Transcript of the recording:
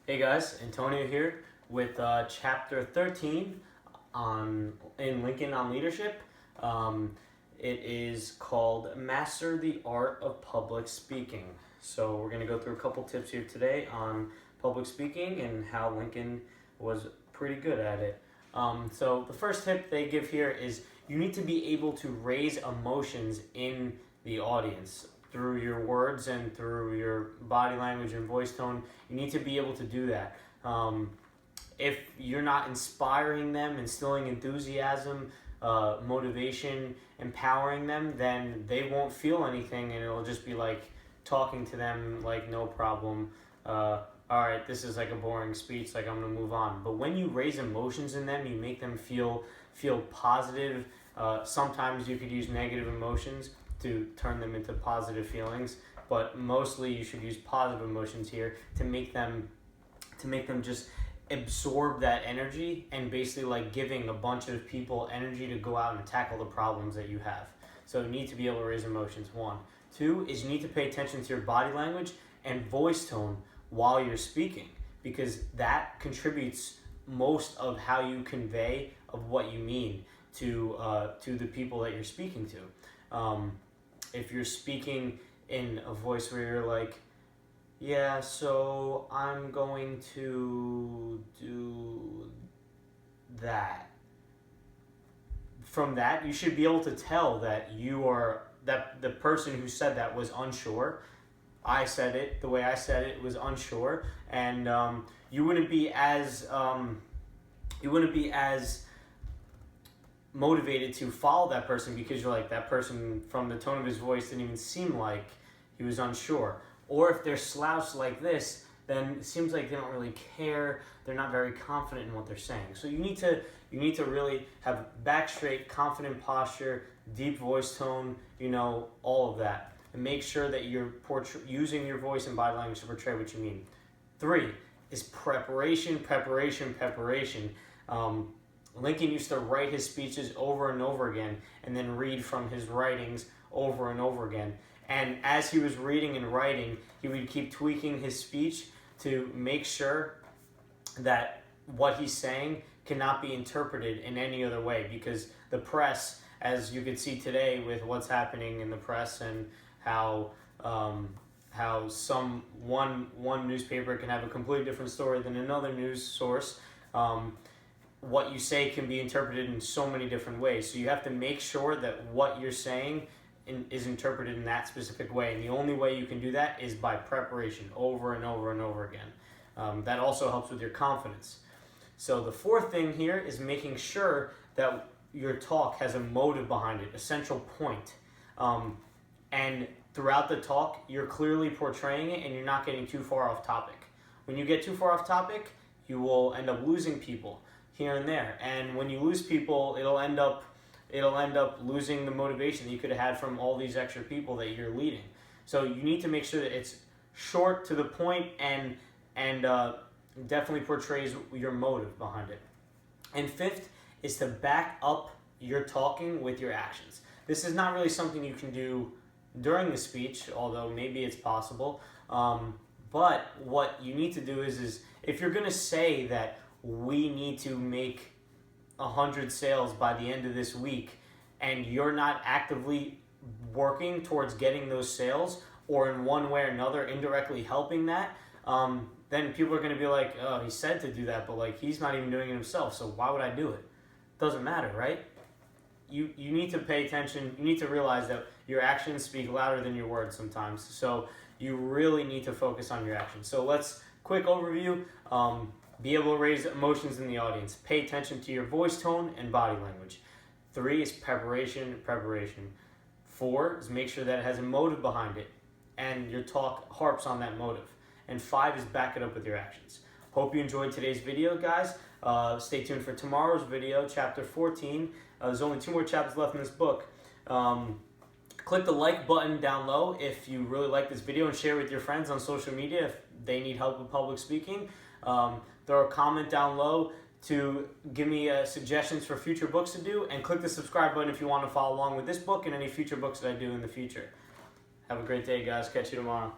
Hey guys, Antonio here with chapter 13 in Lincoln on Leadership. It is called Master the Art of Public Speaking. So we're going to go through a couple tips here today on public speaking and how Lincoln was pretty good at it. So the first tip they give here is you need to be able to raise emotions in the audience through your words and through your body language and voice tone. You need to be able to do that. If you're not inspiring them, instilling enthusiasm, motivation, empowering them, then they won't feel anything, and it'll just be like talking to them like no problem. All right, this is like a boring speech, like I'm gonna move on. But when you raise emotions in them, you make them feel positive. Sometimes you could use negative emotions to turn them into positive feelings, but mostly you should use positive emotions here to make them just absorb that energy, and basically like giving a bunch of people energy to go out and tackle the problems that you have. So you need to be able to raise emotions. 1. 2 is you need to pay attention to your body language and voice tone while you're speaking, because that contributes most of how you convey of what you mean to the people that you're speaking to. If you're speaking in a voice where you're like, yeah, so I'm going to do that. From that, you should be able to tell that that the person who said that was unsure. I said it the way I said it was unsure, and you wouldn't be as motivated to follow that person, because you're like, that person from the tone of his voice didn't even seem like he was unsure. Or if they're slouched like this, then it seems like they don't really care. They're not very confident in what they're saying. So you need to really have back straight, confident posture, deep voice tone, all of that. And make sure that you're using your voice and body language to portray what you mean. 3 is preparation. Lincoln used to write his speeches over and over again and then read from his writings over and over again. And as he was reading and writing, he would keep tweaking his speech to make sure that what he's saying cannot be interpreted in any other way, because the press, as you can see today with what's happening in the press and how one newspaper can have a completely different story than another news source, what you say can be interpreted in so many different ways. So you have to make sure that what you're saying is interpreted in that specific way. And the only way you can do that is by preparation over and over and over again. That also helps with your confidence. So the 4th thing here is making sure that your talk has a motive behind it, a central point. And throughout the talk, you're clearly portraying it and you're not getting too far off topic. When you get too far off topic, you will end up losing people here and there. And when you lose people, it'll end up losing the motivation that you could have had from all these extra people that you're leading. So you need to make sure that it's short, to the point, and definitely portrays your motive behind it. And 5th is to back up your talking with your actions. This is not really something you can do during the speech, although maybe it's possible. But what you need to do is if you're going to say that we need to make 100 sales by the end of this week, and you're not actively working towards getting those sales, or in one way or another indirectly helping that, then people are going to be like, oh, he said to do that, but like he's not even doing it himself, so why would I do it? Doesn't matter, right? You need to pay attention. You need to realize that your actions speak louder than your words sometimes. So you really need to focus on your actions. So let's quick overview. Be able to raise emotions in the audience. Pay attention to your voice tone and body language. 3 is preparation. 4 is make sure that it has a motive behind it and your talk harps on that motive. And 5 is back it up with your actions. Hope you enjoyed today's video, guys. Stay tuned for tomorrow's video, chapter 14. There's only 2 more chapters left in this book. Click the like button down low if you really like this video, and share with your friends on social media if they need help with public speaking. Throw a comment down low to give me suggestions for future books to do, and click the subscribe button if you want to follow along with this book and any future books that I do in the future. Have a great day, guys. Catch you tomorrow.